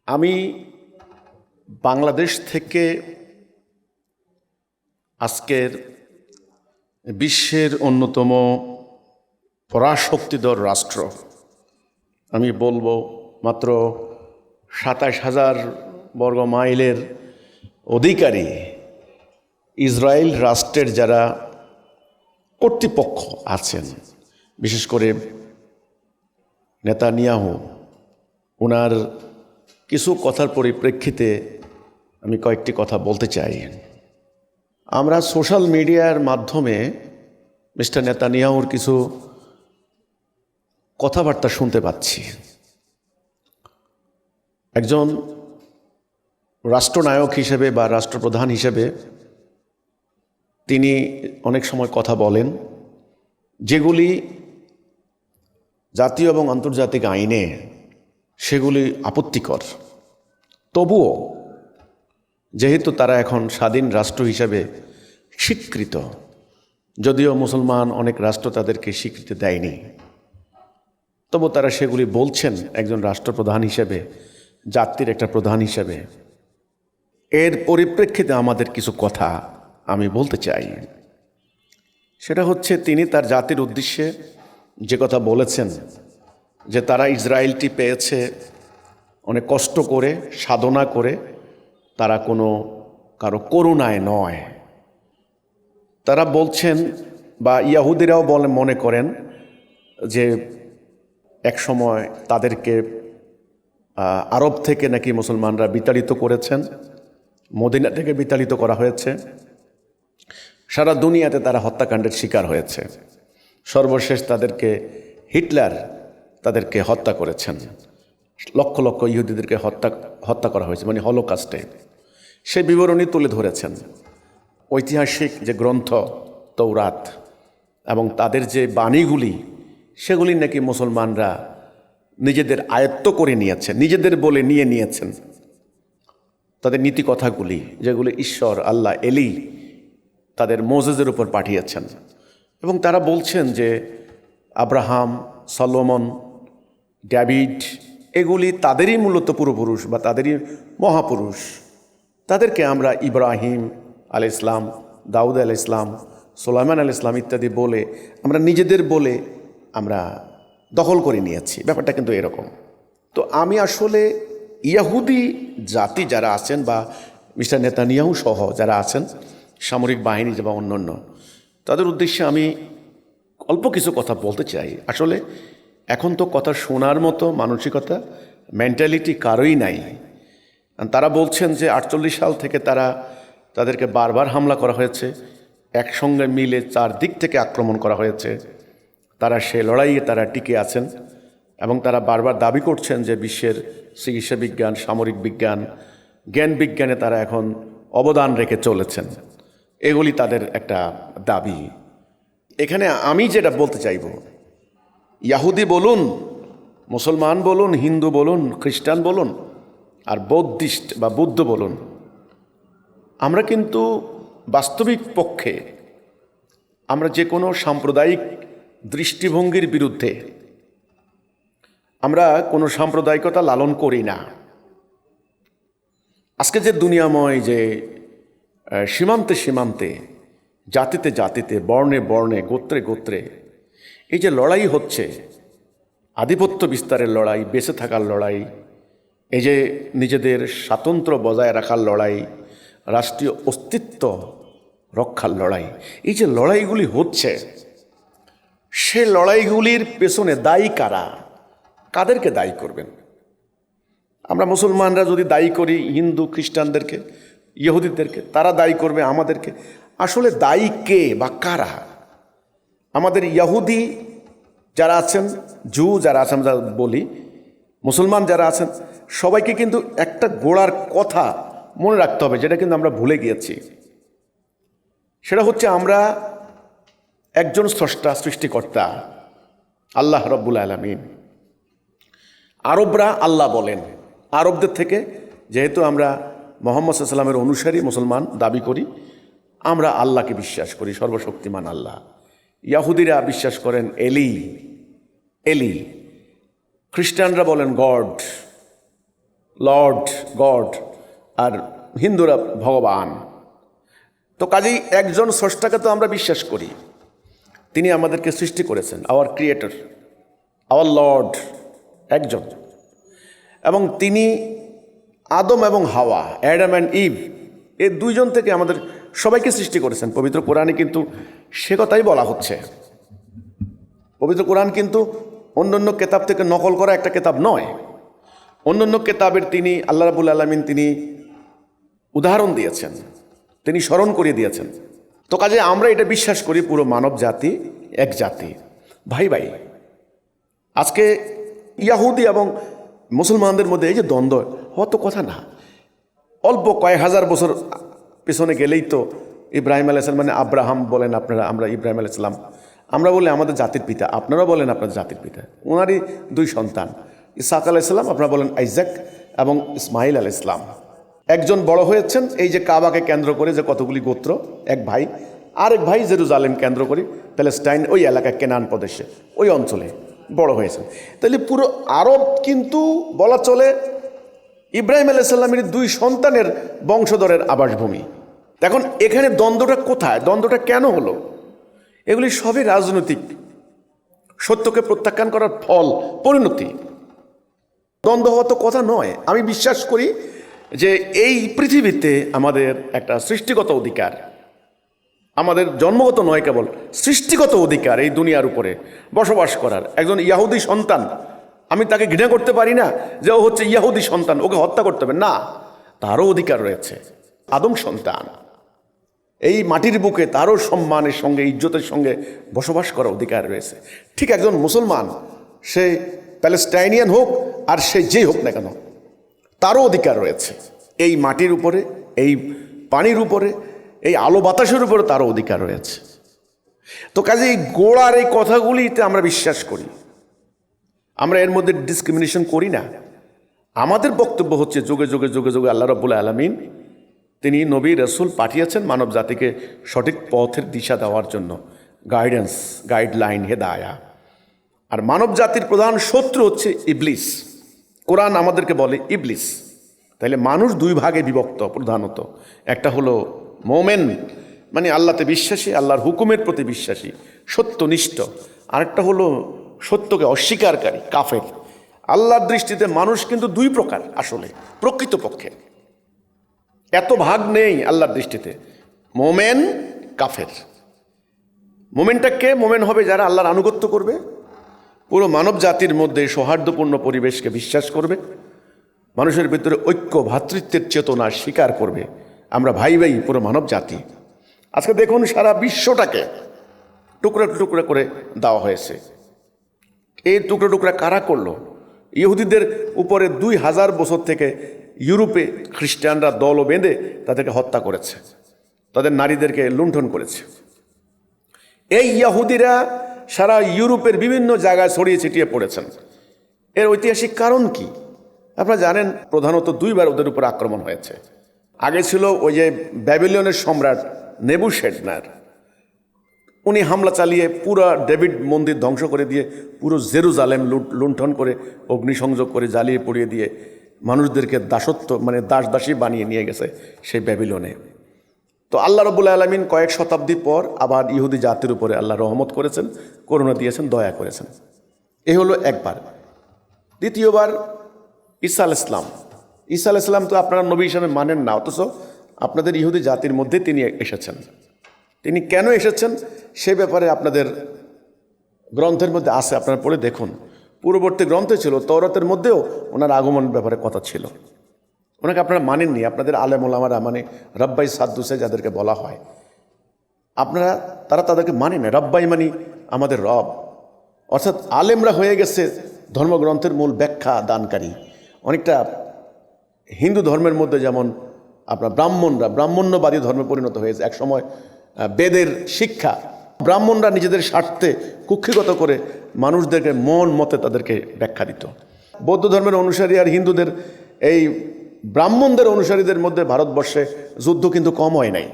আমি বাংলাদেশ থেকে আজকের বিশ্বের অন্যতম পরাশক্তিধর রাষ্ট্র, আমি বলবো মাত্র ২৭,০০০ বর্গ মাইলের অধিকারী ইসরায়েল রাষ্ট্রের যারা কর্তৃপক্ষ আছেন, বিশেষ করে নেতানিয়াহু, ওনার কিছু কথার পরিপ্রেক্ষিতে আমি কয়েকটি কথা বলতে চাই। আমরা সোশ্যাল মিডিয়ার মাধ্যমে মিস্টার নেতানিয়াহুর কিছু কথাবার্তা শুনতে পাচ্ছি। একজন রাষ্ট্রনায়ক হিসেবে বা রাষ্ট্রপ্রধান হিসেবে তিনি অনেক সময় কথা বলেন যেগুলি জাতীয় এবং আন্তর্জাতিক আইনে সেগুলি আপত্তিকর। তবুও যেহেতু তারা এখন স্বাধীন রাষ্ট্র হিসাবে স্বীকৃত, যদিও মুসলমান অনেক রাষ্ট্র তাদেরকে স্বীকৃতি দেয়নি, তবু তারা সেগুলি বলছেন একজন রাষ্ট্রপ্রধান হিসেবে, জাতির একটা প্রধান হিসেবে। এর পরিপ্রেক্ষিতে আমাদের কিছু কথা আমি বলতে চাই। সেটা হচ্ছে তিনি তার জাতির উদ্দেশ্যে যে কথা বলেছেন যে তারা ইসরায়েলটি পেয়েছে অনেক কষ্ট করে, সাধনা করে, তারা কোনো কারো করুণায় নয়। তারা বলছেন বা ইয়াহুদিরাও মনে করেন যে এক সময় তাদেরকে আরব থেকে নাকি মুসলমানরা বিতাড়িত করেছেন, মদিনা থেকে বিতাড়িত করা হয়েছে, সারা দুনিয়াতে তারা হত্যাকাণ্ডের শিকার হয়েছে। সর্বশেষ হিটলার তাদেরকে হত্যা করেছেন, লক্ষ লক্ষ ইহুদিদেরকে হত্যা করা হয়েছে, মানে হলোকাস্টে। সে বিবরণী তুলে ধরেছেন। ঐতিহাসিক যে গ্রন্থ তৌরাত এবং তাদের যে বাণীগুলি, সেগুলি নাকি মুসলমানরা নিজেদের আয়ত্ত করে নিয়েছেন, নিজেদের বলে নিয়েছেন। তাদের নীতি কথাগুলি যেগুলি ঈশ্বর, আল্লাহ, এলি তাদের মোজেজের উপর পাঠিয়েছেন। এবং তারা বলছেন যে আব্রাহাম, সলোমন, ডেভিড এগুলি তাদেরই মূলত পূর্বপুরুষ বা তাদেরই মহাপুরুষ। তাদেরকে আমরা ইব্রাহিম আলাইহিস সালাম, দাউদ আলাইহিস সালাম, সুলাইমান আলাইহিস সালাম ইত্যাদি বলে আমরা নিজেদের বলে আমরা দখল করে নিয়েছি। ব্যাপারটা কিন্তু এরকম। তো আমি আসলে ইয়াহুদি জাতি যারা আছেন বা মিস্টার নেতানিয়াহু সহ যারা আছেন, সামরিক বাহিনী বা অন্যান্য, তাদের উদ্দেশ্যে আমি অল্প কিছু কথা বলতে চাই। আসলে এখন তো কথা শোনার মতো মানসিকতা, মেন্টালিটি কারোই নাই। তারা বলছেন যে 48 সাল থেকে তাদেরকে বারবার হামলা করা হয়েছে, একসঙ্গে মিলে 4 দিক থেকে আক্রমণ করা হয়েছে। তারা সে লড়াইয়ে তারা টিকে আছেন এবং তারা বারবার দাবি করছেন যে বিশ্বের চিকিৎসা বিজ্ঞান, সামরিক বিজ্ঞান, জ্ঞান বিজ্ঞানে তারা এখন অবদান রেখে চলেছেন। এগুলি তাদের একটা দাবি। এখানে আমি যেটা বলতে চাইব, ইয়াহুদি বলুন, মুসলমান বলুন, হিন্দু বলুন, খ্রিস্টান বলুন, আর বৌদ্ধিস্ট বা বুদ্ধ বলুন, আমরা কিন্তু বাস্তবিক পক্ষে আমরা যে কোনো সাম্প্রদায়িক দৃষ্টিভঙ্গির বিরুদ্ধে, আমরা কোনো সাম্প্রদায়িকতা লালন করি না। আজকে যে দুনিয়াময় যে সীমান্তে সীমান্তে, জাতিতে জাতিতে, বর্ণে বর্ণে, গোত্রে গোত্রে এই যে লড়াই হচ্ছে, আধিপত্য বিস্তারের লড়াই, বেঁচে থাকার লড়াই, এই যে নিজেদের স্বাতন্ত্র্য বজায় রাখার লড়াই, রাষ্ট্রীয় অস্তিত্ব রক্ষার লড়াই, এই যে লড়াইগুলি হচ্ছে, সে লড়াইগুলির পেছনে দায়ী কারা? কাদেরকে দায়ী করবেন? আমরা মুসলমানরা যদি দায়ী করি হিন্দু খ্রিস্টানদেরকে, ইহুদিদেরকে, তারা দায়ী করবে আমাদেরকে। আসলে দায়ী কে বা কারা? আমাদের ইহুদি যারা আছেন, জু যারা আছেন, আমরা বলি মুসলমান যারা আছেন, সবাইকে কিন্তু একটা গোড়ার কথা মনে রাখতে হবে, যেটা কিন্তু আমরা ভুলে গিয়েছি। সেটা হচ্ছে আমরা একজন স্রষ্টা, সৃষ্টিকর্তা আল্লাহ রব্বুল আলামিন। আরবরা আল্লাহ বলেন। আরবদের থেকে যেহেতু আমরা মুহাম্মদ সাল্লাল্লাহু আলাইহি ওয়াসাল্লামের অনুসারী মুসলমান দাবি করি, আমরা আল্লাহকে বিশ্বাস করি, সর্বশক্তিমান আল্লাহ। ইয়াহুদিরা বিশ্বাস করেন এলি। খ্রিস্টানরা বলেন গড। লর্ড গড, আর হিন্দুরা ভগবান। তো কাজেই একজন স্রষ্টাকে তো আমরা বিশ্বাস করি, তিনি আমাদেরকে সৃষ্টি করেছেন, আওয়ার ক্রিয়েটর, আওয়ার লর্ড একজন, এবং তিনি আদম এবং হাওয়া, অ্যাডাম অ্যান্ড ইভ, এই দুইজন থেকে আমাদের সবাইকে সৃষ্টি করেছেন। পবিত্র কোরআনে কিন্তু সে কথাই বলা হচ্ছে। পবিত্র কোরআন কিন্তু অন্য কেতাব থেকে নকল করা একটা কেতাব নয়। অন্য কেতাবের তিনি আল্লাহ রাব্বুল আলামিন তিনি উদাহরণ দিয়েছেন, তিনি স্মরণ করিয়ে দিয়েছেন। তো কাজে আমরা এটা বিশ্বাস করি পুরো মানব জাতি এক জাতি, ভাই ভাই। আজকে ইয়াহুদি এবং মুসলমানদের মধ্যে এই যে দ্বন্দ্ব হওয়া তো কথা না। অল্প কয়েক হাজার বছর পেছনে গেলেই তো ইব্রাহিম আলাইহিস সালাম, মানে আব্রাহাম বলেন আপনারা, আমরা ইব্রাহিম আলাইহিস সালাম, আমরা বলি আমাদের জাতির পিতা, আপনারা বলেন আপনাদের জাতির পিতা। ওনারই দুই সন্তান, ইসহাক আলাইহিস সালাম, আপনারা বলেন আইজাক, এবং ইসমাইল আলাইহিস সালাম। একজন বড় হয়েছেন এই যে কাবাকে কেন্দ্র করে যে কতগুলি গোত্র, এক ভাই, আরেক ভাই জেরুজালেম কেন্দ্র করে প্যালেস্টাইন ওই এলাকায় কেনান প্রদেশে ওই অঞ্চলে বড় হয়েছেন। তাহলে পুরো আরব কিন্তু বলা চলে ইব্রাহিম আলাইহিস সালামের দুই সন্তানের বংশধরের আবাসভূমি। এখন এখানে দ্বন্দ্বটা কোথায়, দ্বন্দ্বটা কেন হলো? এগুলি সবই রাজনৈতিক, সত্যকে প্রত্যাখ্যান করার ফল, পরিণতি। দ্বন্দ্ব হওয়া তো কথা নয়। আমি বিশ্বাস করি যে এই পৃথিবীতে আমাদের একটা সৃষ্টিগত অধিকার, আমাদের জন্মগত নয়, কেবল সৃষ্টিগত অধিকার এই দুনিয়ার উপরে বসবাস করার। একজন ইয়াহুদি সন্তান, আমি তাকে ঘৃণা করতে পারি না যে ও হচ্ছে ইয়াহুদি সন্তান, ওকে হত্যা করতে হবে না, তারও অধিকার রয়েছে। আদম সন্তান, এই মাটির বুকে তারও সম্মানের সঙ্গে, ইজ্জতের সঙ্গে বসবাস করার অধিকার রয়েছে। ঠিক একজন মুসলমান, সে প্যালেস্টাইনিয়ান হোক আর সে যেই হোক না কেন, তারও অধিকার রয়েছে এই মাটির উপরে, এই পানির উপরে, এই আলো বাতাসের উপরে তারও অধিকার রয়েছে। তো কাজে এই গোড়ার এই কথাগুলিতে আমরা বিশ্বাস করি, আমরা এর মধ্যে ডিসক্রিমিনেশন করি না। আমাদের বক্তব্য হচ্ছে যুগে যুগে যুগে যুগে আল্লাহ রাব্বুল আলামিন তিনি নবী রাসূল পাঠিয়েছেন মানব জাতিকে সঠিক পথের দিশা দেওয়ার জন্য, গাইডেন্স, গাইডলাইন, হেদায়া। আর মানব জাতির প্রধান শত্রু হচ্ছে ইবলিস। কোরআন আমাদেরকে বলে ইবলিস। তাইলে মানুষ দুই ভাগে বিভক্ত প্রধানত। একটা হলো মোমেন, মানে আল্লাহতে বিশ্বাসী, আল্লাহর হুকুমের প্রতি বিশ্বাসী, সত্যনিষ্ঠ। আরেকটা হলো সত্যকে অস্বীকারী, কাফের। আল্লাহর দৃষ্টিতে মানুষ কিন্তু দুই প্রকার আসলে, প্রকৃতপক্ষে এত ভাগ নেই আল্লাহর দৃষ্টিতে, মোমেন, কাফের। মোমেনটাকে মোমেন হবে যারা আল্লাহর আনুগত্য করবে, পুরো মানব জাতির মধ্যে সৌহার্দ্যপূর্ণ পরিবেশকে বিশ্বাস করবে, মানুষের ভিতরে ঐক্য ভ্রাতৃত্বের চেতনা স্বীকার করবে, আমরা ভাই ভাই পুরো মানব জাতি। আজকে দেখুন সারা বিশ্বটাকে টুকরা টুকরা করে দেওয়া হয়েছে। এই টুকরো টুকরা কারা করলো? ইহুদিদের উপরে 2000 বছর থেকে ইউরোপে খ্রিস্টানরা দল বেঁধে তাদেরকে হত্যা করেছে, তাদের নারীদেরকে লুণ্ঠন করেছে। এই ইহুদিরা সারা ইউরোপের বিভিন্ন জায়গায় ছড়িয়ে ছিটিয়ে পড়েছেন। এর ঐতিহাসিক কারণ কি আপনারা জানেন? প্রধানত দুইবার ওদের উপর আক্রমণ হয়েছে। আগে ছিল ওই যে ব্যাবিলনের সম্রাট নেবুশেডনার, উনি হামলা চালিয়ে পুরো ডেভিড মন্দির ধ্বংস করে দিয়ে পুরো জেরুজালেম লুণ্ঠন করে, অগ্নিসংযোগ করে, জ্বালিয়ে পুড়িয়ে দিয়ে মানুষদেরকে দাসত্ব, মানে দাসী বানিয়ে নিয়ে গেছে সেই ব্যাবিলনে। তো আল্লাহ রাব্বুল আলামিন কয়েক শতাব্দী পর আবার ইহুদি জাতির উপরে আল্লাহ রহমত করেছেন, করুণা দিয়েছেন, দয়া করেছেন। এই হলো একবার। দ্বিতীয়বার ঈসা আলাইহিস সালাম। ঈসা আলাইহিস সালাম তো আপনারা নবী হিসাবে মানেন না, অথচ আপনাদের ইহুদি জাতির মধ্যে তিনি এসেছেন। তিনি কেন এসেছেন সে ব্যাপারে আপনাদের গ্রন্থের মধ্যে আছে, আপনারা পড়ে দেখুন। পূর্ববর্তী গ্রন্থে ছিল, তওরাতের মধ্যেও ওনার আগমনের ব্যাপারে কথা ছিল। ওনাকে আপনারা মানেননি, আপনাদের আলেম ওলামারা, মানে রব্বাই সাদ্দুসে যাদেরকে বলা হয়, আপনারা তাদেরকে মানে না। রব্বাই মানে আমাদের রব, অর্থাৎ আলেমরা হয়ে গেছে ধর্মগ্রন্থের মূল ব্যাখ্যা দানকারী। অনেকটা হিন্দু ধর্মের মধ্যে যেমন আপনার ব্রাহ্মণরা ব্রাহ্মণ্যবাদী ধর্মে পরিণত হয়েছে। এক সময় বেদের শিক্ষা ব্রাহ্মণরা নিজেদের স্বার্থে কুক্ষিগত করে মানুষদেরকে মন মতে তাদেরকে ব্যাখ্যা দিত। বৌদ্ধ ধর্মের অনুসারী আর হিন্দুদের এই ব্রাহ্মণদের অনুসারীদের মধ্যে ভারতবর্ষে যুদ্ধ কিন্তু কম হয় নাই।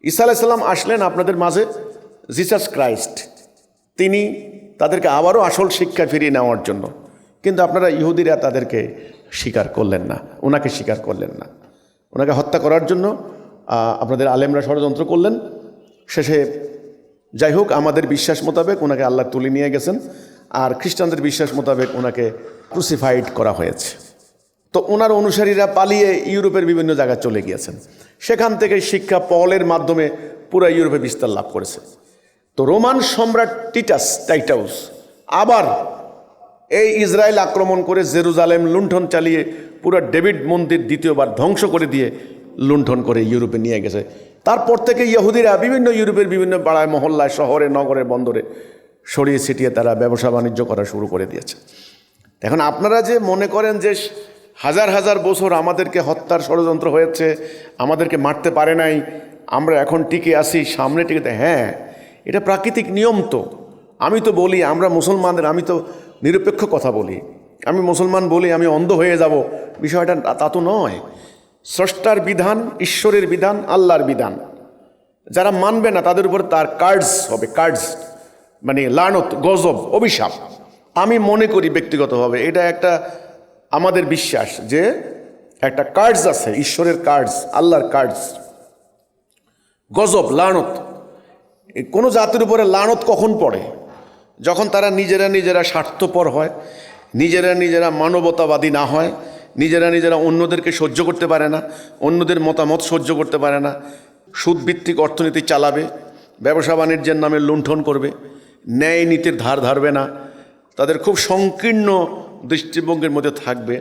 ঈসা আলাইহিস সালাম আসলেন আপনাদের মাঝে, জিসাস ক্রাইস্ট, তিনি তাদেরকে আবারও আসল শিক্ষা ফিরিয়ে নেওয়ার জন্য। কিন্তু আপনারা ইহুদিরা তাদেরকে স্বীকার করলেন না, ওনাকে স্বীকার করলেন না। ওনাকে হত্যা করার জন্য আপনাদের আলেমরা ষড়যন্ত্র করলেন। শেষে যাই হোক, আমাদের বিশ্বাস মোতাবেক ওনাকে আল্লাহ তুলে নিয়ে গেছেন, আর খ্রিস্টানদের বিশ্বাস মোতাবেক ওনাকে ক্রুসিফাইড করা হয়েছে। তো ওনার অনুসারীরা পালিয়ে ইউরোপের বিভিন্ন জায়গায় চলে গিয়েছেন। সেখান থেকে শিক্ষা পলের মাধ্যমে পুরো ইউরোপে বিস্তার লাভ করেছে। তো রোমান সম্রাট টাইটাস আবার এই ইসরায়েল আক্রমণ করে জেরুজালেম লুণ্ঠন চালিয়ে পুরো ডেভিড মন্দির দ্বিতীয়বার ধ্বংস করে দিয়ে লুণ্ঠন করে ইউরোপে নিয়ে গেছে। তারপর থেকে ইহুদিরা বিভিন্ন ইউরোপের বিভিন্ন পাড়ায় মহল্লায়, শহরে, নগরে, বন্দরে ছড়িয়ে ছিটিয়ে তারা ব্যবসা বাণিজ্য করা শুরু করে দিয়েছে। এখন আপনারা যে মনে করেন যে হাজার হাজার বছর আমাদেরকে হত্যার ষড়যন্ত্র হয়েছে, আমাদেরকে মারতে পারে নাই, আমরা এখন টিকে আসি, সামনে টিকে, হ্যাঁ এটা প্রাকৃতিক নিয়ম। তো আমি তো বলি, আমরা মুসলমানদের, আমি তো নিরপেক্ষ কথা বলি, আমি মুসলমান বলি আমি অন্ধ হয়ে যাব, বিষয়টা তা তো নয়। স্রষ্টার বিধান, ঈশ্বরের বিধান, আল্লাহর বিধান যারা মানবে না তাদের উপর তার কার্ডস হবে, কার্ডস মানে লানত, গজব, অভিশাপ। আমি মনে করি ব্যক্তিগতভাবে এটা একটা আমাদের বিশ্বাস যে একটা কার্ডস আছে, ঈশ্বরের কার্ডস, আল্লাহর কার্ডস। গজব, লানত, কোনো জাতির উপরে লানত কখন পড়ে? যখন তারা নিজেরা স্বার্থপর হয়, নিজেরা মানবতাবাদী না হয়, নিজেরা অন্যদেরকে সহ্য করতে পারে না, অন্যদের মতামত সহ্য করতে পারে না, সুদভিত্তিক অর্থনীতি চালাবে, ব্যবসা বাণিজ্যের নামে লুণ্ঠন করবে, ন্যায় নীতির ধার ধারবে না, তাদের খুব সংকীর্ণ দৃষ্টিভঙ্গির মধ্যে থাকবে,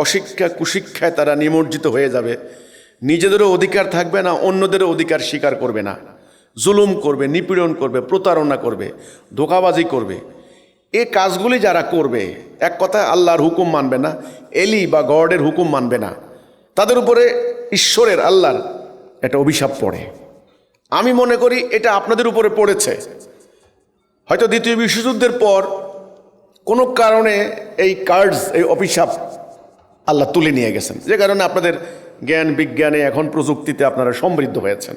অশিক্ষা কুশিক্ষায় তারা নিমজ্জিত হয়ে যাবে, নিজেদেরও অধিকার থাকবে না, অন্যদেরও অধিকার স্বীকার করবে না, জুলুম করবে, নিপীড়ন করবে, প্রতারণা করবে, ধোঁকাবাজি করবে। এই কাজগুলি যারা করবে, এক কথায় আল্লাহর হুকুম মানবে না, এলি বা গডের হুকুম মানবে না, তাদের উপরে ঈশ্বরের, আল্লাহর একটা অভিশাপ পড়ে। আমি মনে করি এটা আপনাদের উপরে পড়েছে। হয়তো দ্বিতীয় বিশ্বযুদ্ধের পর কোনো কারণে এই কার্ডস, এই অভিশাপ আল্লাহ তুলে নিয়ে গেছেন, যে কারণে আপনাদের জ্ঞান বিজ্ঞানে এখন প্রযুক্তিতে আপনারা সমৃদ্ধ হয়েছেন,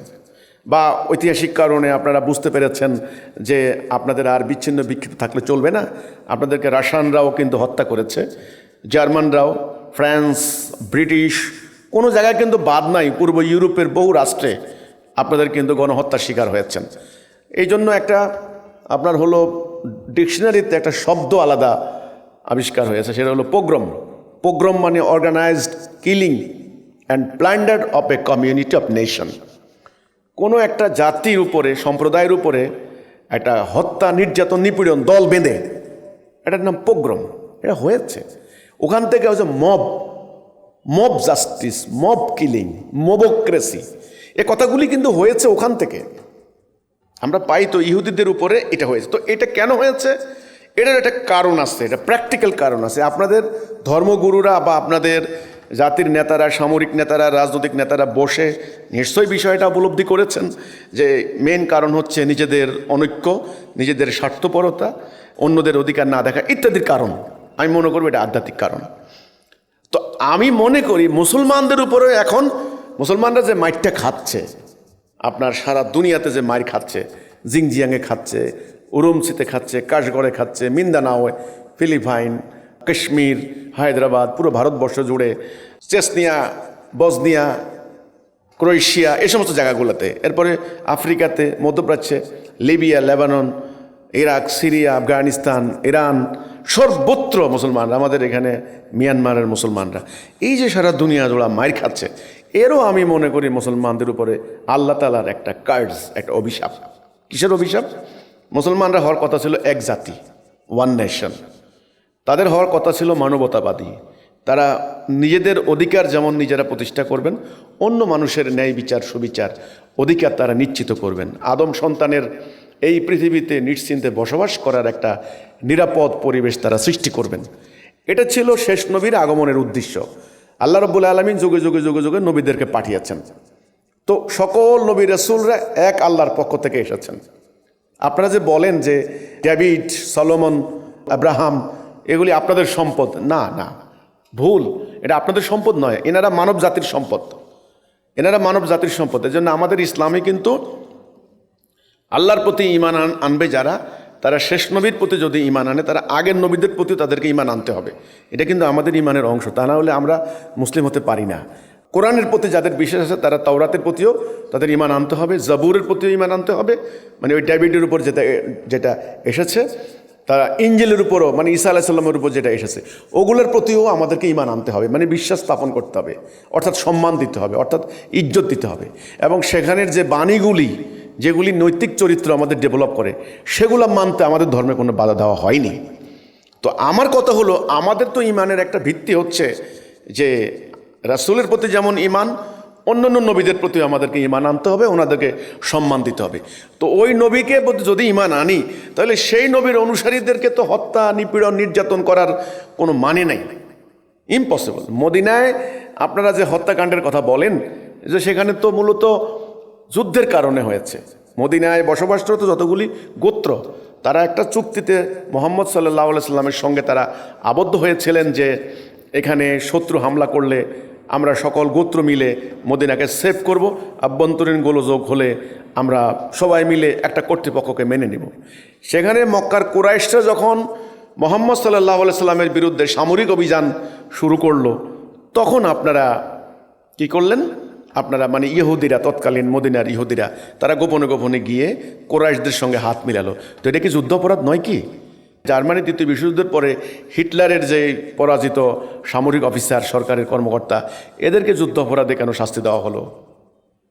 বা ঐতিহাসিক কারণে আপনারা বুঝতে পেরেছেন যে আপনাদের আর বিচ্ছিন্ন বিক্ষিপ্ত থাকলে চলবে না। আপনাদেরকে রাশিয়ানরাও কিন্তু হত্যা করেছে, জার্মানরাও, ফ্রান্স, ব্রিটিশ, কোনো জায়গায় কিন্তু বাদ নাই। পূর্ব ইউরোপের বহু রাষ্ট্রে আপনাদের কিন্তু গণহত্যার শিকার হয়েছেন। এই জন্য একটা আপনার হলো ডিকশনারিতে একটা শব্দ আলাদা আবিষ্কার হয়েছে, সেটা হলো পোগ্রম। পোগ্রম মানে organised killing and plunder of a community of nation. কোনো একটা জাতির উপরে, সম্প্রদায়ের উপরে একটা হত্যা, নির্যাতন, নিপীড়ন দল বেঁধে, এটার নাম পোগ্রম। এটা হয়েছে। ওখান থেকে হচ্ছে mob justice, mob killing, mobocracy, এ কথাগুলি কিন্তু হয়েছে ওখান থেকে। আমরা পাই তো ইহুদিদের উপরে এটা হয়েছে। তো এটা কেন হয়েছে? এটার একটা কারণ আছে, এটা প্র্যাকটিক্যাল কারণ আছে। আপনাদের ধর্মগুরুরা বা আপনাদের জাতির নেতারা, সামরিক নেতারা, রাজনৈতিক নেতারা বসে নিশ্চয়ই বিষয়টা উপলব্ধি করেছেন যে মেন কারণ হচ্ছে নিজেদের অনৈক্য, নিজেদের স্বার্থপরতা, অন্যদের অধিকার না দেখা ইত্যাদির কারণ। আমি মনে করব এটা আধ্যাত্মিক কারণ। তো আমি মনে করি মুসলমানদের উপরে এখন, মুসলমানরা যে মাইরটা খাচ্ছে, আপনার সারা দুনিয়াতে যে মাইর খাচ্ছে, জিংজিয়াংয়ে খাচ্ছে, উরুমচিতে খাচ্ছে, কাশগড়ে খাচ্ছে, মিন্দানাওয়ে, ফিলিপাইন, কাশ্মীর, হায়দ্রাবাদ, পুরো ভারতবর্ষ জুড়ে, চেচনিয়া, বসনিয়া, ক্রোয়েশিয়া, এই সমস্ত জায়গাগুলোতে, এরপরে আফ্রিকাতে, মধ্যপ্রাচ্যে, Libya, Lebanon, Iraq, Syria, Afghanistan, Iran, সর্বত্র মুসলমানরা, আমাদের এখানে মিয়ানমারের মুসলমানরা, এই যে সারা দুনিয়া জোড়া মাইর খাচ্ছে, এরও আমি মনে করি মুসলমানদের উপরে আল্লাহ তাআলার একটা কার্ডস, একটা অভিশাপ। কিসের অভিশাপ? মুসলমানরা হওয়ার কথা ছিল এক জাতি, ওয়ান নেশন। তাদের হওয়ার কথা ছিল মানবতাবাদী। তারা নিজেদের অধিকার যেমন নিজেরা প্রতিষ্ঠা করবেন, অন্য মানুষের ন্যায় বিচার, সুবিচার, অধিকার তারা নিশ্চিত করবেন। আদম সন্তানের এই পৃথিবীতে নিশ্চিন্তে বসবাস করার একটা নিরাপদ পরিবেশ তারা সৃষ্টি করবেন। এটা ছিল শেষ নবীর আগমনের উদ্দেশ্য। আল্লাহ রাব্বুল আলামিন যুগে যুগে যুগে যুগে নবীদেরকে পাঠিয়েছেন। তো সকল নবী রাসূলরা এক আল্লাহর পক্ষ থেকে এসেছেন। আপনারা যে বলেন যে ডেভিড, সলোমন, আব্রাহাম এগুলি আপনাদের সম্পদ, না না, ভুল। এটা আপনাদের সম্পদ নয়, এনারা মানব জাতির সম্পদ, এনারা মানব জাতির সম্পদ। এজন্য আমাদের ইসলামে কিন্তু আল্লাহর প্রতি ঈমান আনবে যারা, তারা শেষ নবীর প্রতি যদি ঈমান আনে, তারা আগের নবীদের প্রতি তাদেরকে ঈমান আনতে হবে। এটা কিন্তু আমাদের ঈমানের অংশ, তা না হলে আমরা মুসলিম হতে পারি না। কোরআনের প্রতি যাদের বিশ্বাস আছে তারা তাওরাতের প্রতিও তাদের ঈমান আনতে হবে, জাবুরের প্রতিও ঈমান আনতে হবে, মানে ওই ডেভিডের উপর যেটা এসেছে, তারা ইঞ্জিলের উপরও, মানে ঈসা আলাইহিস সালামের উপর যেটা এসেছে, ওগুলোর প্রতিও আমাদেরকে ঈমান আনতে হবে, মানে বিশ্বাস স্থাপন করতে হবে, অর্থাৎ সম্মান দিতে হবে, অর্থাৎ ইজ্জত দিতে হবে। এবং সেখানের যে বাণীগুলি, যেগুলি নৈতিক চরিত্র আমাদের ডেভেলপ করে, সেগুলো মানতে আমাদের ধর্মে কোনো বাধা দেওয়া হয়নি। তো আমার কথা হলো, আমাদের তো ঈমানের একটা ভিত্তি হচ্ছে যে রাসূলের প্রতি যেমন ঈমান, অন্যান্য নবীদের প্রতি আমাদেরকে ঈমান আনতে হবে, ওনাদেরকে সম্মান দিতে হবে। তো ওই নবীকে যদি ঈমান আনি, তাহলে সেই নবীর অনুসারীদেরকে তো হত্যা, নিপীড়ন, নির্যাতন করার কোনো মানে নাই, ইম্পসিবল। মদিনায় আপনারা যে হত্যাকাণ্ডের কথা বলেন, যে সেখানে তো মূলত যুদ্ধের কারণে হয়েছে। মদিনায় বসবাসরত যতগুলি গোত্র, তারা একটা চুক্তিতে মুহাম্মদ সাল্লাল্লাহু আলাইহি সাল্লামের সঙ্গে তারা আবদ্ধ হয়েছিলেন যে এখানে শত্রু হামলা করলে আমরা সকল গোত্র মিলে মদিনাকে সেভ করব, আভ্যন্তরীণ গোলযোগ হলে আমরা সবাই মিলে একটা কর্তৃপক্ষকে মেনে নেব। সেখানে মক্কার কুরাইশরা যখন মুহাম্মদ সাল্লাল্লাহু আলাইহি সাল্লামের বিরুদ্ধে সামরিক অভিযান শুরু করলো, তখন আপনারা কি করলেন? আপনারা মানে ইহুদিরা, তৎকালীন মদিনার ইহুদিরা, তারা গোপনে গোপনে গিয়ে কুরাইশদের সঙ্গে হাত মিলালো। তো এটা কি যুদ্ধ অপরাধ নয় কি? জার্মানি দ্বিতীয় বিশ্বযুদ্ধের পরে হিটলারের যে পরাজিত সামরিক অফিসার, সরকারের কর্মকর্তা, এদেরকে যুদ্ধ অপরাধে কেন শাস্তি দেওয়া হলো,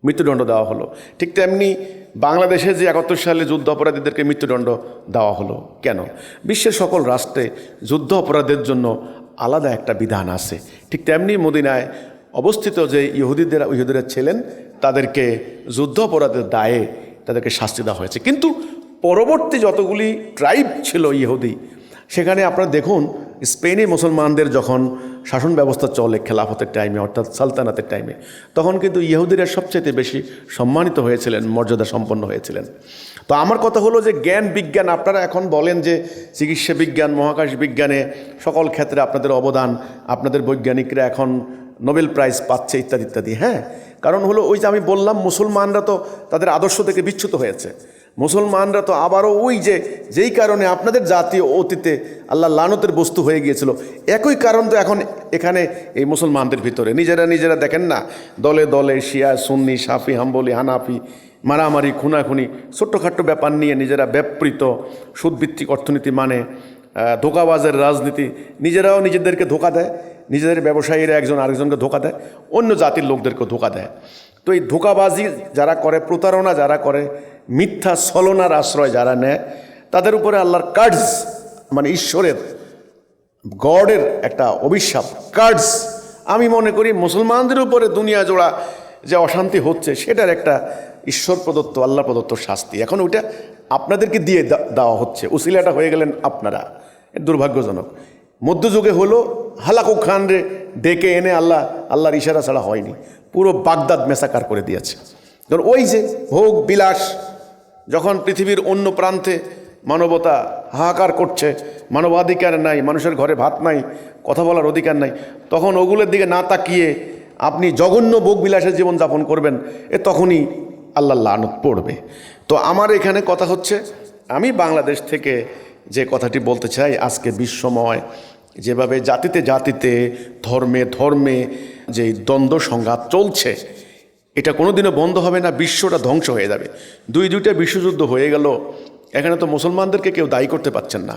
মৃত্যুদণ্ড দেওয়া হলো? ঠিক তেমনি বাংলাদেশে যে 71 সালে যুদ্ধ অপরাধীদেরকে মৃত্যুদণ্ড দেওয়া হলো কেন? বিশ্বের সকল রাষ্ট্রে যুদ্ধ অপরাধের জন্য আলাদা একটা বিধান আছে। ঠিক তেমনি মদিনায় অবস্থিত যে ইহুদিরা ছিলেন, তাদেরকে যুদ্ধ অপরাধের দায়ে তাদেরকে শাস্তি দেওয়া হয়েছে। কিন্তু পরবর্তী যতগুলি ট্রাইব ছিল ইহুদি, সেখানে আপনারা দেখুন, স্পেনে মুসলমানদের যখন শাসন ব্যবস্থা চলে খেলাফতের টাইমে, অর্থাৎ সালতানাতের টাইমে, তখন কিন্তু ইহুদিরা সবচেয়ে বেশি সম্মানিত হয়েছিলেন, মর্যাদা সম্পন্ন হয়েছিলেন। তো আমার কথা হলো যে জ্ঞান বিজ্ঞান, আপনারা এখন বলেন যে চিকিৎসা বিজ্ঞান, মহাকাশ বিজ্ঞানে সকল ক্ষেত্রে আপনাদের অবদান, আপনাদের বৈজ্ঞানিকরা এখন নোবেল প্রাইজ পাচ্ছে ইত্যাদি ইত্যাদি। হ্যাঁ, কারণ হলো ওই যে আমি বললাম, মুসলমানরা তো তাদের আদর্শ থেকে বিচ্যুত হয়েছে। মুসলমানরা তো আবারও ওই যেই কারণে আপনাদের জাতীয় অতীতে আল্লাহ লানতের বস্তু হয়ে গিয়েছিল, একই কারণ তো এখন এখানে এই মুসলমানদের ভিতরে। নিজেরা দেখেন না, দলে দলে শিয়া, সুন্নি, শাফি, হাম্বলি, হানাফি, মারামারি, খুনাখুনি, ছোট্টখাট্ট ব্যাপার নিয়ে নিজেরা ব্যাপৃত, সুদভিত্তিক অর্থনীতি মানে ধোঁকাবাজের রাজনীতি, নিজেরাও নিজেদেরকে ধোঁকা দেয়, নিজেদের ব্যবসায়ীরা একজন আরেকজনকে ধোঁকা দেয়, অন্য জাতির লোকদেরকে ধোঁকা দেয়। তো এই ধোঁকাবাজি যারা করে, প্রতারণা যারা করে, মিথ্যা ছলনার আশ্রয় যারা নেয়, তাদের উপরে আল্লাহর কার্ডস, মানে ঈশ্বরের, গডের একটা অভিশাপ, কার্ডস। আমি মনে করি মুসলমানদের উপরে দুনিয়া জোড়া যে অশান্তি হচ্ছে, সেটার একটা ঈশ্বর প্রদত্ত, আল্লাহ প্রদত্ত শাস্তি। এখন ওইটা আপনাদেরকে দিয়ে দেওয়া হচ্ছে, উসিলাটা হয়ে গেলেন আপনারা। দুর্ভাগ্যজনক। মধ্যযুগে হলো হালাকু খানরে ডেকে এনে আল্লাহর ইশারা ছাড়া হয়নি, পুরো বাগদাদ মেসাকার করে দিয়েছে। কারণ ওই যে ভোগ বিলাস, যখন পৃথিবীর অন্য প্রান্তে মানবতা হাহাকার করছে, মানবাধিকার নাই, মানুষের ঘরে ভাত নাই, কথা বলার অধিকার নাই, তখন ওগুলোর দিকে না তাকিয়ে আপনি জঘন্য ভোগ বিলাসের জীবনযাপন করবেন, তখনই আল্লাহ লানত পড়বে। তো আমার এখানে কথা হচ্ছে, আমি বাংলাদেশ থেকে যে কথাটি বলতে চাই, আজকে বিশ্বময় যেভাবে জাতিতে জাতিতে, ধর্মে ধর্মে যে দ্বন্দ্ব সংঘাত চলছে, এটা কোনোদিনও বন্ধ হবে না, বিশ্বটা ধ্বংস হয়ে যাবে। দুইটা বিশ্বযুদ্ধ হয়ে গেল, এখানে তো মুসলমানদেরকে কেউ দায়ী করতে পারছেন না।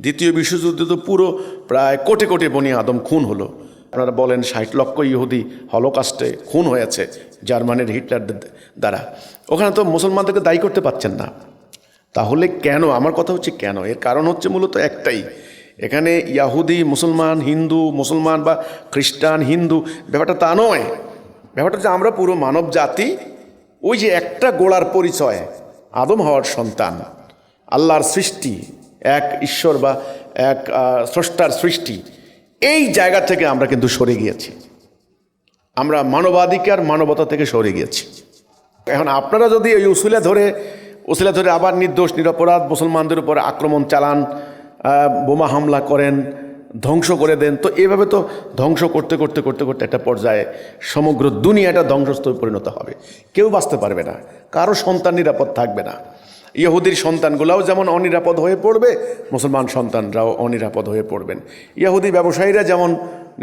দ্বিতীয় বিশ্বযুদ্ধে তো পুরো প্রায় কোটি কোটি বনি আদম খুন হলো। আপনারা বলেন 60 লক্ষ ইহুদি হলোকাস্টে খুন হয়েছে জার্মানির হিটলারদের দ্বারা, ওখানে তো মুসলমানদেরকে দায়ী করতে পারছেন না। তাহলে কেন? আমার কথা হচ্ছে কেন? এর কারণ হচ্ছে মূলত একটাই, এখানে ইয়াহুদি মুসলমান, হিন্দু মুসলমান বা খ্রিস্টান হিন্দু, ব্যাপারটা তা নয়। ব্যাপারটা হচ্ছে আমরা পুরো মানব জাতি ওই যে একটা গোড়ার পরিচয়, আদম হওয়ার সন্তান, আল্লাহর সৃষ্টি, এক ঈশ্বর বা এক স্রষ্টার সৃষ্টি, এই জায়গা থেকে আমরা কিন্তু সরে গিয়েছি। আমরা মানবাধিকার, মানবতা থেকে সরে গিয়েছি। এখন আপনারা যদি এই উসিলা ধরে আবার নির্দোষ নিরপরাধ মুসলমানদের উপরে আক্রমণ চালান, বোমা হামলা করেন, ধ্বংস করে দেন, তো এভাবে তো ধ্বংস করতে করতে করতে করতে একটা পর্যায়ে সমগ্র দুনিয়াটা ধ্বংসস্তূপে পরিণত হবে, কেউ বাঁচতে পারবে না, কারো সন্তান নিরাপদ থাকবে না। ইহুদির সন্তানগুলাও যেমন অনিরাপদ হয়ে পড়বে, মুসলমান সন্তানরাও অনিরাপদ হয়ে পড়বেন। ইহুদি ব্যবসায়ীরা যেমন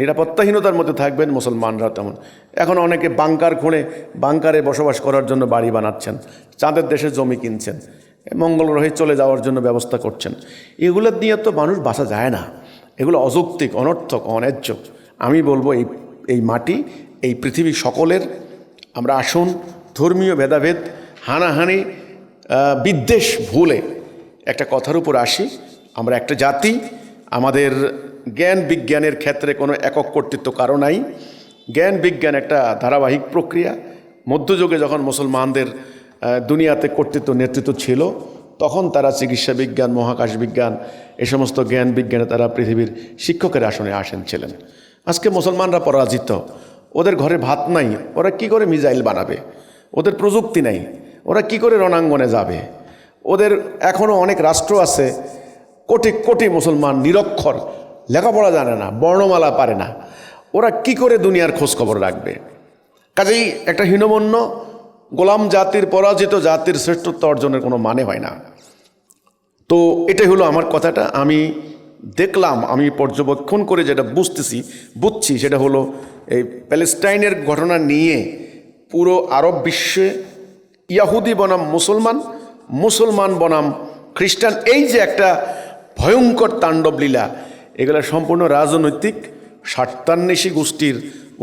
নিরাপত্তাহীনতার মধ্যে থাকবেন, মুসলমানরাও তেমন। এখন অনেকে বাংকার খুঁড়ে বাংকারে বসবাস করার জন্য বাড়ি বানাচ্ছেন, চাঁদের দেশে জমি কিনছেন, মঙ্গল গ্রহে চলে যাওয়ার জন্য ব্যবস্থা করছেন। এগুলো নিয়ে তো মানুষ বাঁচা যায় না, এগুলো অযৌক্তিক, অনর্থক, অন্যায্য। আমি বলবো এই মাটি, এই পৃথিবী সকলের। আমরা আসুন ধর্মীয় ভেদাভেদ, হানাহানি, বিদ্বেষ ভুলে একটা কথার উপর আসি। আমরা একটা জাতি, আমাদের জ্ঞান বিজ্ঞানের ক্ষেত্রে কোনো একক কর্তৃত্ব কারো নাই। জ্ঞান বিজ্ঞান একটা ধারাবাহিক প্রক্রিয়া। মধ্যযুগে যখন মুসলমানদের দুনিয়াতে কর্তৃত্ব নেতৃত্ব ছিল, তখন তারা চিকিৎসা বিজ্ঞান, মহাকাশ বিজ্ঞান, এই সমস্ত জ্ঞান বিজ্ঞানে তারা পৃথিবীর শিক্ষকের আসনে আসেন ছিলেন। আজকে মুসলমানরা পরাজিত, ওদের ঘরে ভাত নাই, ওরা কি করে মিসাইল বানাবে? ওদের প্রযুক্তি নাই, ওরা কি করে রণাঙ্গনে যাবে? ওদের এখনও অনেক রাষ্ট্র আছে, কোটি কোটি মুসলমান নিরক্ষর, লেখাপড়া জানে না, বর্ণমালা পারে না, ওরা কি করে দুনিয়ার খোঁজখবর রাখবে? কাজেই একটা হীনমন্য গোলাম জাতির, পরাজিত জাতির শ্রেষ্ঠত্ব অর্জনের কোনো মানে হয় না। তো এটাই হলো আমার কথাটা। আমি দেখলাম, আমি পর্যবেক্ষণ করে যেটা বুঝছি সেটা হলো এই প্যালেস্টাইনের ঘটনা নিয়ে পুরো আরব বিশ্বে ইয়াহুদি বনাম মুসলমান, মুসলমান বনাম খ্রিস্টান, এই যে একটা ভয়ঙ্কর তাণ্ডব লীলা, এগুলো সম্পূর্ণ রাজনৈতিক স্বার্থান্বেষী গোষ্ঠীর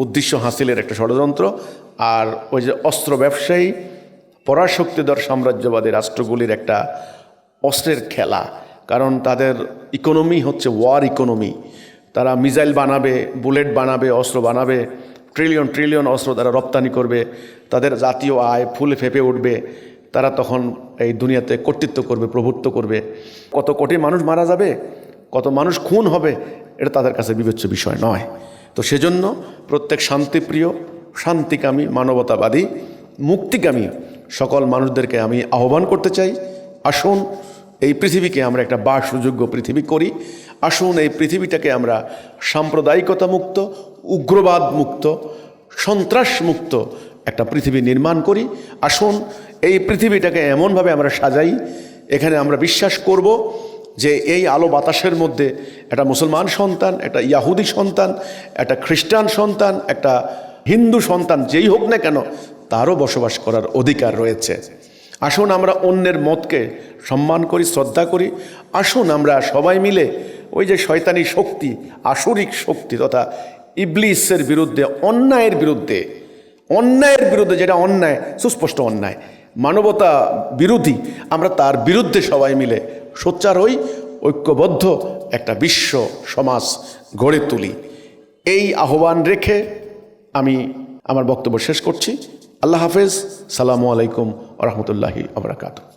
উদ্দেশ্য হাসিলের একটা ষড়যন্ত্র। আর ওই যে অস্ত্র ব্যবসায়ী, পরাশক্তিধর সাম্রাজ্যবাদী রাষ্ট্রগুলির একটা অস্ত্রের খেলা। কারণ তাদের ইকোনমি হচ্ছে ওয়ার ইকোনমি। তারা মিসাইল বানাবে, বুলেট বানাবে, অস্ত্র বানাবে, ট্রিলিয়ন ট্রিলিয়ন অস্ত্র তারা রপ্তানি করবে। তাদের জাতীয় আয় ফুলে ফেঁপে উঠবে। তারা তখন এই দুনিয়াতে কর্তৃত্ব করবে, প্রভুত্ব করবে। কত কোটি মানুষ মারা যাবে, কত মানুষ খুন হবে, এটা তাদের কাছে বিবেচ্য বিষয় নয়। তো সেজন্য প্রত্যেক শান্তিপ্রিয়, শান্তিকামী, মানবতাবাদী, মুক্তিকামী সকল মানুষদেরকে আমি আহ্বান করতে চাই, আসুন এই পৃথিবীকে আমরা একটা বাসযোগ্য পৃথিবী করি। আসুন এই পৃথিবীটাকে আমরা সাম্প্রদায়িকতা মুক্ত, উগ্রবাদ মুক্ত, সন্ত্রাস মুক্ত একটা পৃথিবী নির্মাণ করি। আসুন এই পৃথিবীটাকে এমনভাবে আমরা সাজাই, এখানে আমরা বিশ্বাস করব যে এই আলো বাতাসের মধ্যে একটা মুসলমান সন্তান, একটা ইয়াহুদি সন্তান, একটা খ্রিস্টান সন্তান, একটা হিন্দু সন্তান, যেই হোক না কেন, তারও বসবাস করার অধিকার রয়েছে। আসুন আমরা অন্যের মতকে সম্মান করি, শ্রদ্ধা করি। আসুন আমরা সবাই মিলে ওই যে শয়তানি শক্তি, আসুরিক শক্তি তথা ইবলিসের বিরুদ্ধে, অন্যায়ের বিরুদ্ধে যেটা অন্যায়, সুস্পষ্ট অন্যায়, মানবতা বিরোধী, আমরা তার বিরুদ্ধে সবাই মিলে সোচ্চার হই, ঐক্যবদ্ধ একটা বিশ্ব সমাজ গড়ে তুলি। এই আহ্বান রেখে আমি আমার বক্তব্য শেষ করছি। আল্লাহ হাফেজ। সালামু আলাইকুম ওয়া রাহমাতুল্লাহি ওয়া বারাকাতুহু।